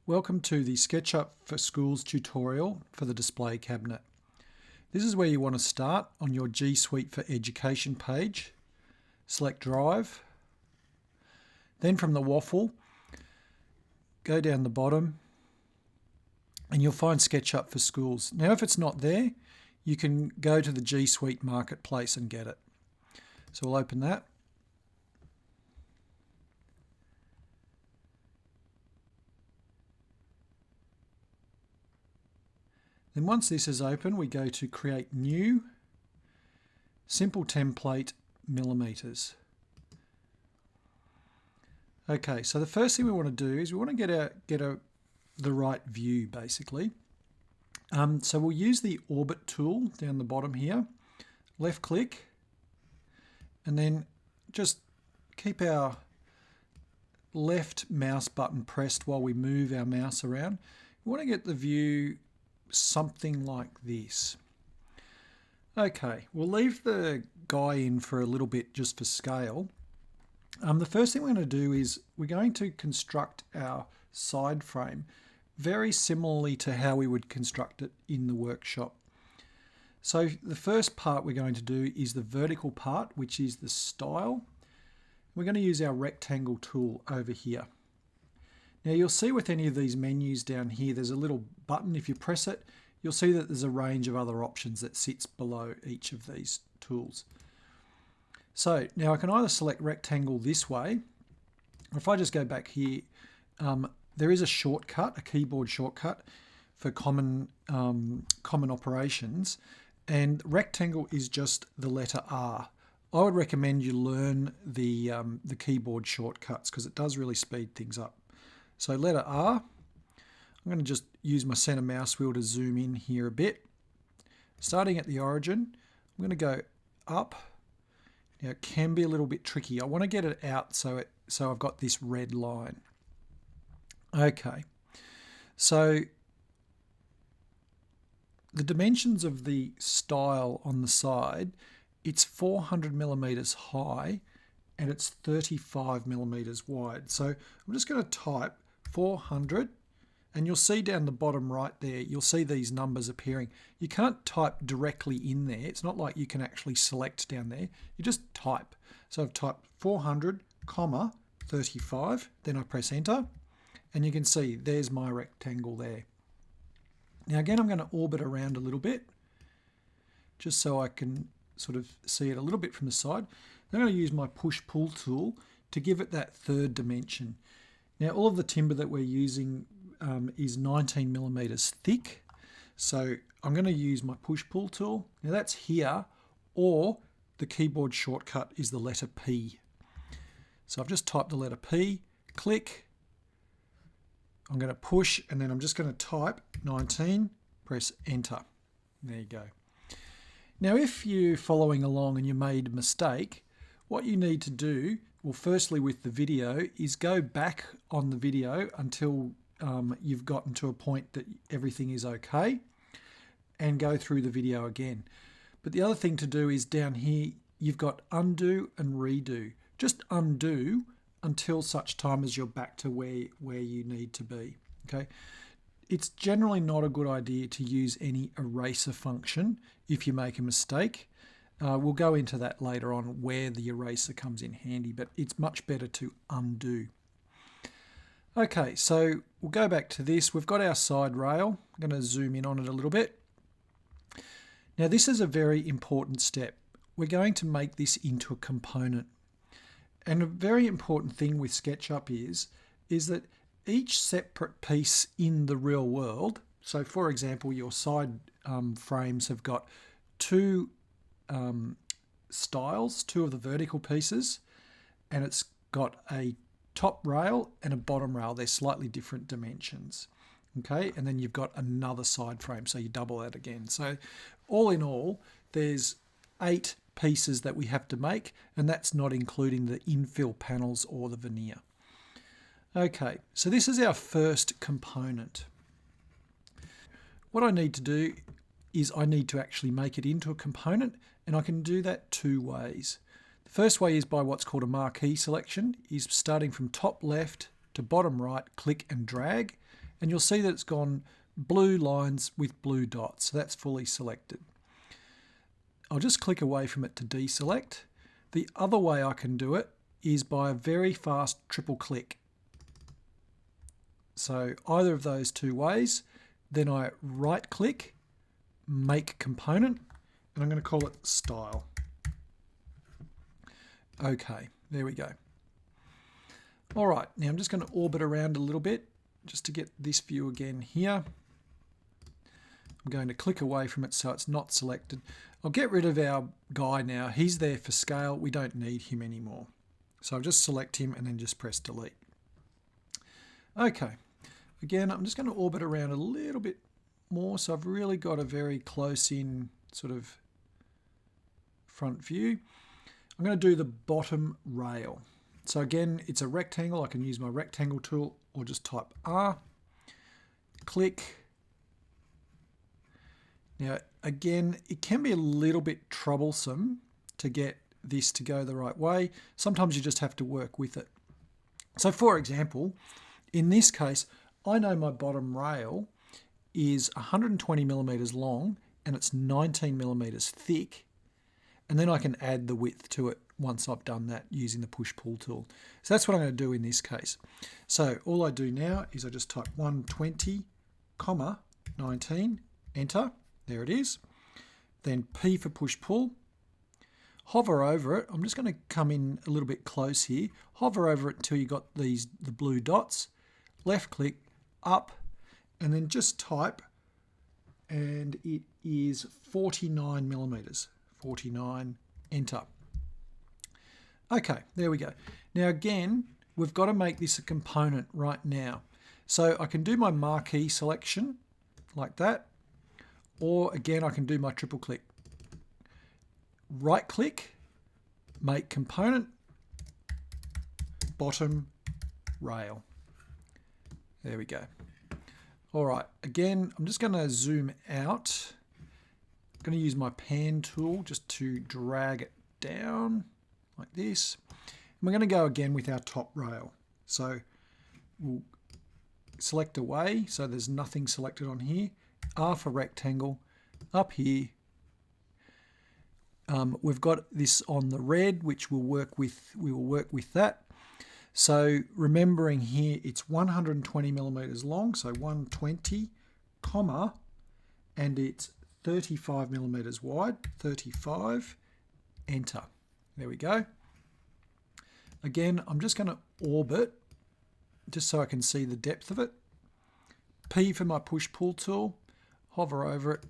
Welcome to the SketchUp for Schools tutorial for the display cabinet. This is where you want to start on your G Suite for Education page. Select Drive. Then from the waffle, go down the bottom and you'll find SketchUp for Schools. Now if it's not there, you can go to the G Suite Marketplace and get it. So we'll open that. Then once this is open, we go to Create New, Simple Template, Millimeters. Okay, so the first thing we want to do is we want to get the right view, basically. So we'll use the Orbit tool down the bottom here, left click, and then just keep our left mouse button pressed while we move our mouse around. We want to get the view something like this. Okay, we'll leave the guy in for a little bit just for scale. The first thing we're going to do is we're going to construct our side frame very similarly to how we would construct it in the workshop. So the first part we're going to do is the vertical part, which is the style. We're going to use our rectangle tool over here. Now you'll see with any of these menus down here, there's a little button. If you press it, you'll see that there's a range of other options that sits below each of these tools. So now I can either select rectangle this way, or if I just go back here, there is a shortcut, a keyboard shortcut for common operations, and rectangle is just the letter R. I would recommend you learn the keyboard shortcuts because it does really speed things up. So letter R, I'm going to just use my center mouse wheel to zoom in here a bit. Starting at the origin, I'm going to go up. Now it can be a little bit tricky. I want to get it out so I've got this red line. Okay, so the dimensions of the style on the side, it's 400 millimeters high and it's 35 millimeters wide. So I'm just going to type 400, and you'll see down the bottom right there, you'll see these numbers appearing. You can't type directly in there. It's not like you can actually select down there. You just type. So I've typed 400, 35, then I press enter, and you can see there's my rectangle there. Now again, I'm going to orbit around a little bit, just so I can sort of see it a little bit from the side. I'm going to use my push-pull tool to give it that third dimension. Now all of the timber that we're using is 19 millimeters thick. So I'm going to use my push-pull tool. Now that's here, or the keyboard shortcut is the letter P. So I've just typed the letter P, click. I'm going to push, and then I'm just going to type 19, press enter. There you go. Now if you're following along and you made a mistake, what you need to do, well, firstly with the video, is go back on the video until you've gotten to a point that everything is okay, and go through the video again. But the other thing to do is down here, you've got undo and redo. Just undo until such time as you're back to where you need to be. Okay. It's generally not a good idea to use any eraser function if you make a mistake. We'll go into that later on where the eraser comes in handy, but it's much better to undo. Okay, so we'll go back to this. We've got our side rail. I'm going to zoom in on it a little bit. Now this is a very important step. We're going to make this into a component. And a very important thing with SketchUp is that each separate piece in the real world, so for example, your side frames have got two styles, two of the vertical pieces, and it's got a top rail and a bottom rail. They're slightly different dimensions. Okay, and then you've got another side frame, so you double that again. So all in all, there's 8 pieces that we have to make, and that's not including the infill panels or the veneer. Okay, so this is our first component. What I need to do is I need to actually make it into a component, and I can do that 2 ways. The first way is by what's called a marquee selection, is starting from top left to bottom right, click and drag, and you'll see that it's gone blue lines with blue dots. So that's fully selected. I'll just click away from it to deselect. The other way I can do it is by a very fast triple click. So either of those two ways, then I right click, make component, and I'm going to call it style. Okay, there we go. All right, now I'm just going to orbit around a little bit just to get this view again here. I'm going to click away from it so it's not selected. I'll get rid of our guy now. He's there for scale. We don't need him anymore. So I'll just select him and then just press delete. Okay, again, I'm just going to orbit around a little bit more. So I've really got a very close in sort of front view. I'm going to do the bottom rail. So again, it's a rectangle. I can use my rectangle tool or just type R, click. Now, again, it can be a little bit troublesome to get this to go the right way. Sometimes you just have to work with it. So for example, in this case, I know my bottom rail is 120 millimeters long and it's 19 millimeters thick. And then I can add the width to it once I've done that using the push-pull tool. So that's what I'm going to do in this case. So all I do now is I just type 120, 19, enter. There it is. Then P for push-pull. Hover over it. I'm just going to come in a little bit close here. Hover over it until you got the blue dots. Left click, up, and then just type, and it is 49 millimeters. 49, enter. Okay, there we go. Now again, we've got to make this a component right now. So I can do my marquee selection like that, or again, I can do my triple click. Right click, make component, bottom rail. There we go. All right, again, I'm just going to zoom out. I'm going to use my pan tool just to drag it down like this. And we're going to go again with our top rail. So we'll select away, so there's nothing selected on here. R for rectangle, up here. We've got this on the red, which we will work with that. So remembering here, it's 120 millimeters long, so 120, comma, and it's 35 millimeters wide, 35, enter. There we go. Again, I'm just going to orbit, just so I can see the depth of it. P for my push-pull tool, hover over it,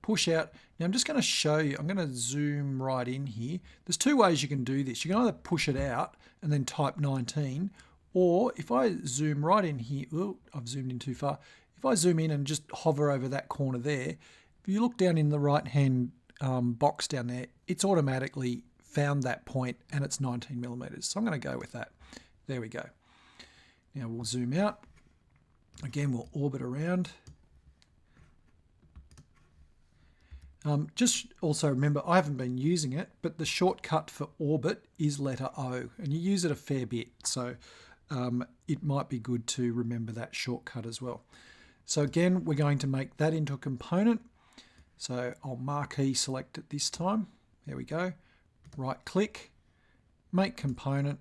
push out. Now I'm just going to show you, I'm going to zoom right in here. There's two ways you can do this. You can either push it out and then type 19, or if I zoom right in here, oh, I've zoomed in too far. If I zoom in and just hover over that corner there, if you look down in the right-hand box down there, it's automatically found that point and it's 19 millimeters. So I'm going to go with that. There we go. Now we'll zoom out. Again, we'll orbit around. Just also remember, I haven't been using it, but the shortcut for orbit is letter O, and you use it a fair bit. So it might be good to remember that shortcut as well. So again, we're going to make that into a component. So I'll marquee select it this time. There we go. Right click, make component,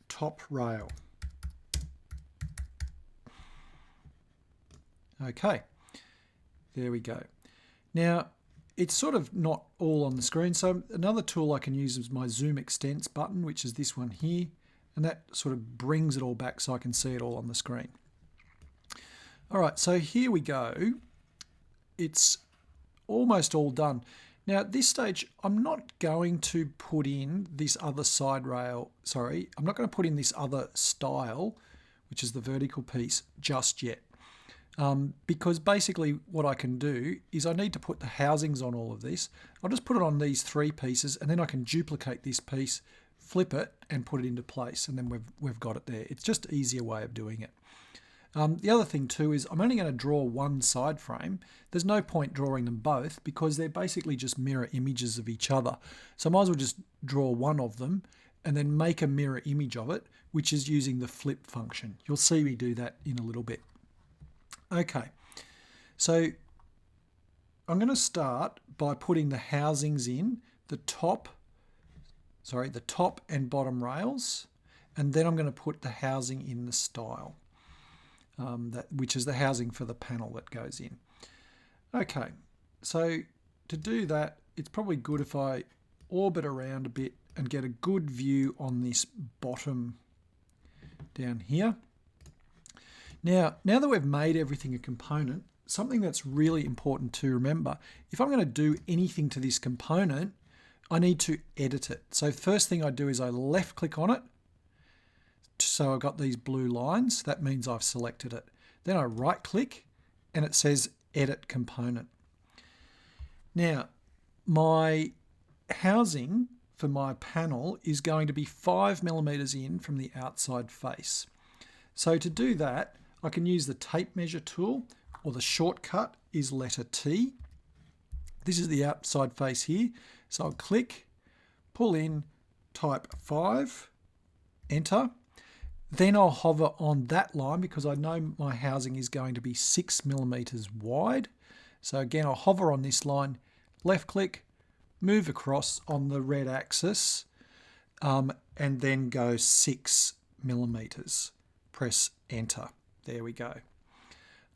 top rail. Okay, there we go. Now, it's sort of not all on the screen. So another tool I can use is my zoom extents button, which is this one here. And that sort of brings it all back so I can see it all on the screen. All right, so here we go. It's almost all done. Now at this stage, I'm not going to put in this other side rail, sorry, I'm not going to put in this other style, which is the vertical piece, just yet. Because basically what I can do is I need to put the housings on all of this. I'll just put it on these three pieces and then I can duplicate this piece, flip it and put it into place, and then we've got it there. It's just an easier way of doing it. The other thing too is I'm only going to draw one side frame. There's no point drawing them both because they're basically just mirror images of each other. So I might as well just draw one of them and then make a mirror image of it, which is using the flip function. You'll see me do that in a little bit. Okay, so I'm going to start by putting the housings in, the top and bottom rails, and then I'm going to put the housing in the style, which is the housing for the panel that goes in. Okay, so to do that, it's probably good if I orbit around a bit and get a good view on this bottom down here. Now that we've made everything a component, something that's really important to remember, if I'm going to do anything to this component, I need to edit it. So first thing I do is I left click on it. So I've got these blue lines. That means I've selected it. Then I right click and it says edit component. Now my housing for my panel is going to be 5mm in from the outside face. So to do that, I can use the tape measure tool, or the shortcut is letter T. This is the outside face here. So I'll click, pull in, type 5, enter. Then I'll hover on that line because I know my housing is going to be 6mm wide. So again, I'll hover on this line, left click, move across on the red axis, and then go 6mm. Press enter. There we go.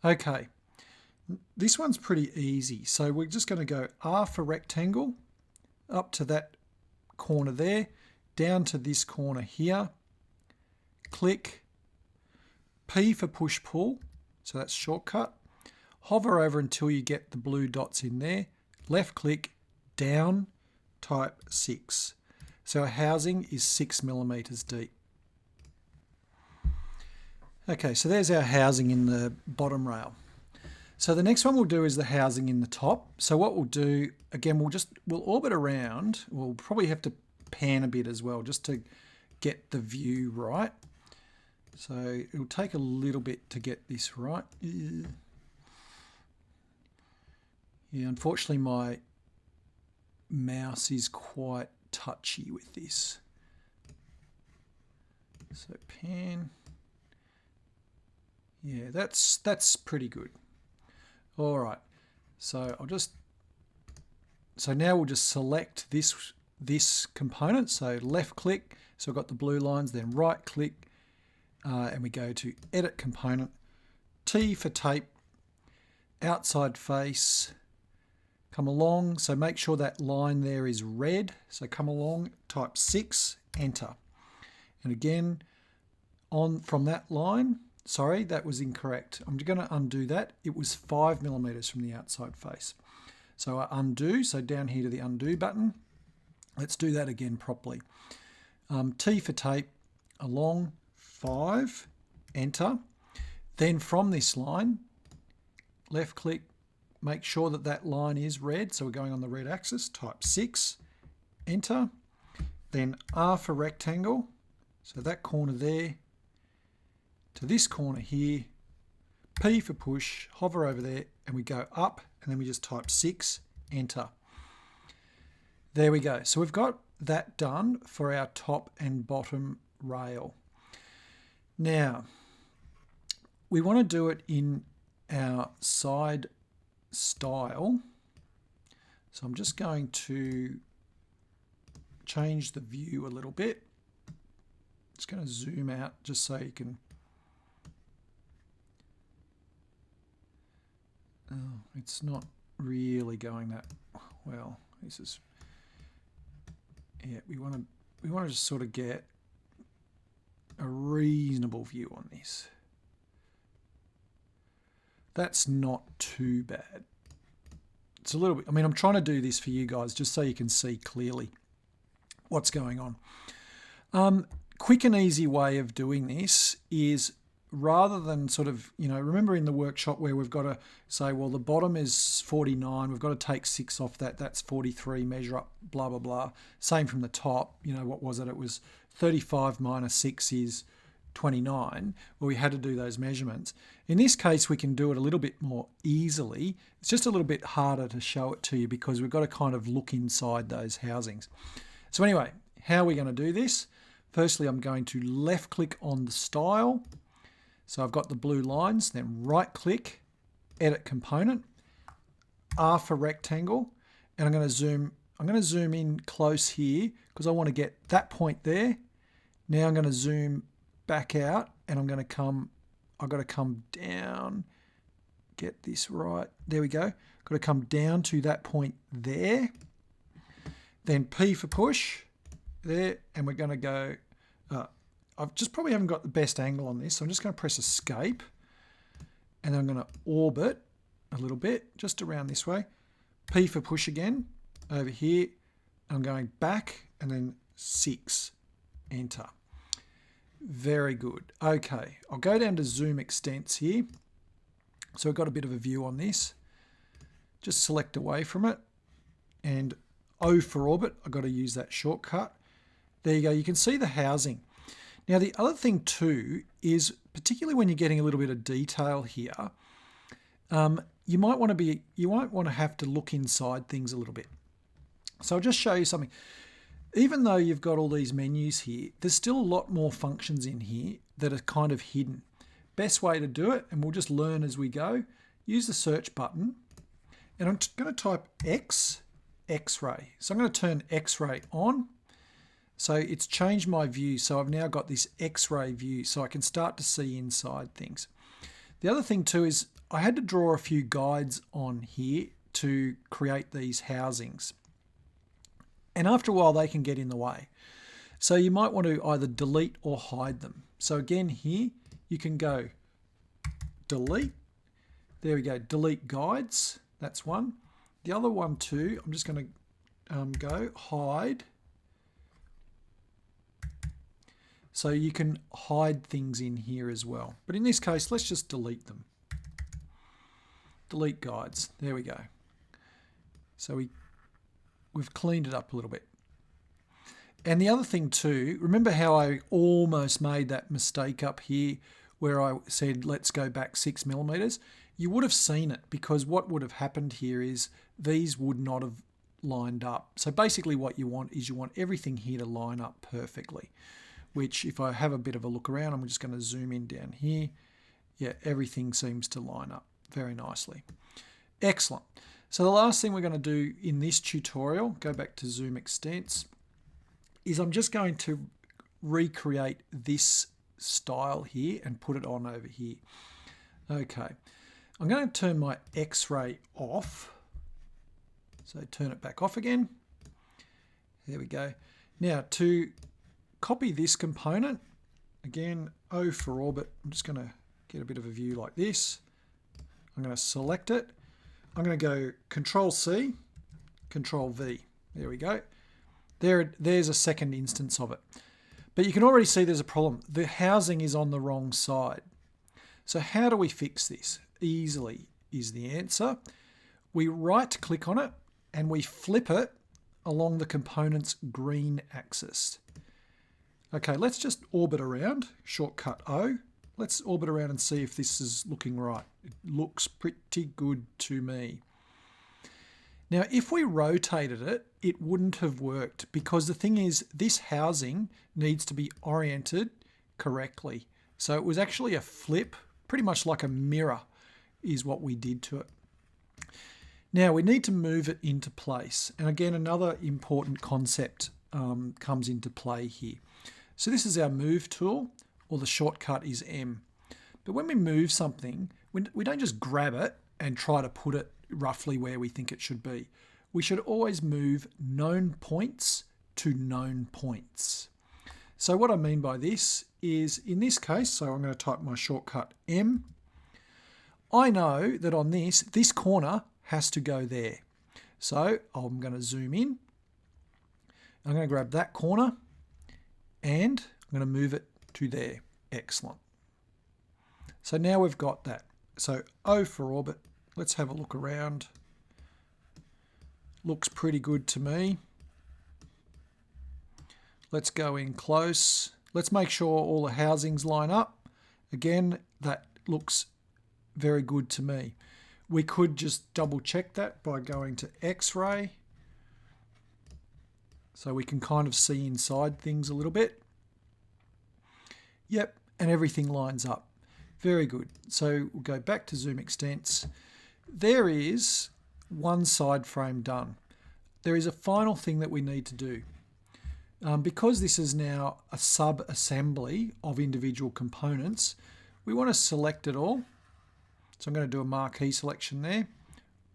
Okay, this one's pretty easy. So we're just going to go R for rectangle, up to that corner there, down to this corner here, click, P for push pull, so that's shortcut, hover over until you get the blue dots in there, left click, down, type 6. So our housing is 6mm deep. Okay, so there's our housing in the bottom rail. So the next one we'll do is the housing in the top. So what we'll do, again, we'll orbit around. We'll probably have to pan a bit as well just to get the view right. So it'll take a little bit to get this right. Yeah, unfortunately my mouse is quite touchy with this. So pan. Yeah, that's pretty good. All right, so now we'll just select this component. So left click, so I've got the blue lines, then right click, and we go to edit component, T for tape, outside face, come along, so make sure that line there is red, so come along, type 6, enter. And again, from that line, sorry, that was incorrect. I'm going to undo that. It was 5mm from the outside face. So I undo, so down here to the undo button. Let's do that again properly. T for tape, along, 5, enter. Then from this line, left click, make sure that that line is red, so we're going on the red axis, type 6, enter. Then R for rectangle, so that corner there, to this corner here, P for push, hover over there, and we go up, and then we just type 6, enter. There we go. So we've got that done for our top and bottom rail. Now, we want to do it in our side style. So I'm just going to change the view a little bit. Just going to zoom out just so you can... Oh, it's not really going that well. This is, yeah, we want to just sort of get a reasonable view on this. That's not too bad. It's a little bit, I mean, I'm trying to do this for you guys just so you can see clearly what's going on. Quick and easy way of doing this is, rather than sort of, remember in the workshop where we've got to say, well, the bottom is 49, we've got to take 6 off that, that's 43, measure up, blah, blah, blah. Same from the top, what was it? It was 35 minus 6 is 29, well, we had to do those measurements. In this case, we can do it a little bit more easily. It's just a little bit harder to show it to you because we've got to kind of look inside those housings. So anyway, how are we going to do this? Firstly, I'm going to left click on the style. So I've got the blue lines, then right click, edit component, R for rectangle, and I'm going to zoom in close here because I want to get that point there. Now I'm going to zoom back out and I've got to come down, get this right. There we go. Got to come down to that point there. Then P for push there, and we're going to go, I've just probably haven't got the best angle on this, so I'm just going to press escape, and then I'm going to orbit a little bit, just around this way. P for push again, over here. I'm going back, and then 6, enter. Very good. Okay, I'll go down to zoom extents here. So I've got a bit of a view on this. Just select away from it, and O for orbit, I've got to use that shortcut. There you go, you can see the housing. Now the other thing too is, particularly when you're getting a little bit of detail here, you might want to have to look inside things a little bit. So I'll just show you something. Even though you've got all these menus here, there's still a lot more functions in here that are kind of hidden. Best way to do it, and we'll just learn as we go, use the search button, and I'm going to type X-ray. So I'm going to turn X-ray on. So it's changed my view. So I've now got this X-ray view, so I can start to see inside things. The other thing too is I had to draw a few guides on here to create these housings. And after a while, they can get in the way. So you might want to either delete or hide them. So again, here you can go delete. There we go, delete guides. That's one. The other one too, I'm just going to go hide. So you can hide things in here as well. But in this case, let's just delete them. Delete guides. There we go. So we've cleaned it up a little bit. And the other thing too, remember how I almost made that mistake up here where I said, let's go back 6 millimeters? You would have seen it, because what would have happened here is these would not have lined up. So basically what you want is you want everything here to line up perfectly, which if I have a bit of a look around, I'm just going to zoom in down here. Yeah, everything seems to line up very nicely. Excellent. So the last thing we're going to do in this tutorial, go back to zoom extents, is I'm just going to recreate this style here and put it on over here. Okay, I'm going to turn my X-ray off. So turn it back off again. There we go. Now to copy this component, again, O for orbit, I'm just going to get a bit of a view like this. I'm going to select it. I'm going to go Control C, Control V. There we go. There's a second instance of it. But you can already see there's a problem. The housing is on the wrong side. So how do we fix this? Easily is the answer. We right click on it and we flip it along the component's green axis. Okay, let's just orbit around, shortcut O. Let's orbit around and see if this is looking right. It looks pretty good to me. Now, if we rotated it, it wouldn't have worked, because the thing is, this housing needs to be oriented correctly. So it was actually a flip, pretty much like a mirror is what we did to it. Now we need to move it into place. And again, another important concept comes into play here. So this is our move tool, or the shortcut is M. But when we move something, we don't just grab it and try to put it roughly where we think it should be. We should always move known points to known points. So what I mean by this is, in this case, so I'm going to type my shortcut M. I know that on this corner has to go there. So I'm going to zoom in. I'm going to grab that corner and I'm going to move it to there. Excellent. So now we've got that. So O for orbit. Let's have a look around. Looks pretty good to me. Let's go in close. Let's make sure all the housings line up. Again, that looks very good to me. We could just double check that by going to X-ray. So we can kind of see inside things a little bit. Yep, and everything lines up. Very good. So we'll go back to Zoom Extents. There is one side frame done. There is a final thing that we need to do. Because this is now a sub-assembly of individual components, we want to select it all. So I'm going to do a marquee selection there,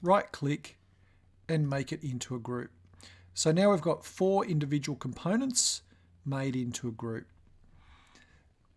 right-click, and make it into a group. So now we've got 4 individual components made into a group.